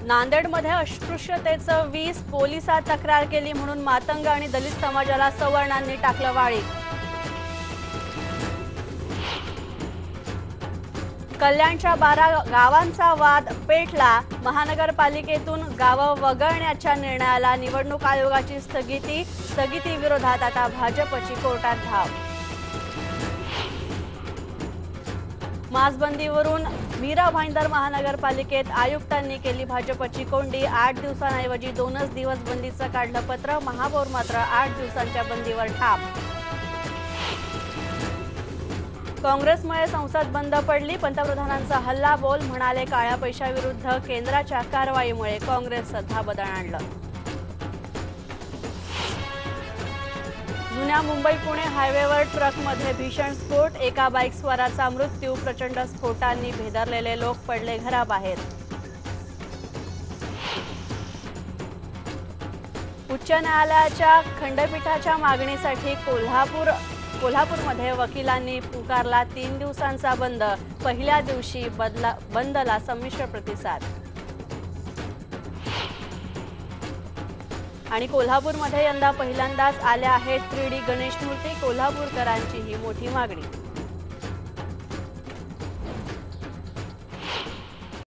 नांदेडमध्ये अस्पृश्यतेचं वीस, पोलिसात तक्रार केली म्हणून मातंग आणि दलित समाजाला सवर्णांनी टाकलं वाळीत। कल्याणच्या 12 गावांचा वाद पेटला। महानगरपालिकेतून गावं वगळण्याच्या निर्णयाला निवडणूक आयोगाची स्थगिती विरोधात आता भाजपची कोर्टात धाव। मास्कबंदीवरून मीरा भाईंदर महानगरपालिकेत आयुक्तांनी केली भाजपची कोंडी। 8 दिवसांऐवजी 2च दिवस बंदीचं काढलं पत्र। महापौर मात्र 8 दिवसांच्या बंदीवर ठाम। काँग्रेसमुळे संसद बंद पडली। पंतप्रधानांचा हल्लाबोल, म्हणाले काळ्या पैशाविरुद्ध केंद्राच्या कारवाईमुळे काँग्रेसचं धाबदळ आणलं। जुन्या मुंबई-पुणे हायवेवर ट्रकमध्ये भीषण स्फोट, एका बाईकस्वाराचा मृत्यू। प्रचंड स्फोटांनी भेदरलेले लोक पडले घराबाहेर। उच्च न्यायालयाच्या खंडपीठाच्या मागणीसाठी कोल्हापूरमध्ये वकिलांनी पुकारला 3 दिवसांचा बंद। पहिल्या दिवशी बंदला संमिश्र प्रतिसाद। आणि कोल्हापूरमध्ये यंदा पहिल्यांदाच आल्या आहेत 3D गणेश मूर्ती। कोल्हापूरकरांची ही मोठी मागणी।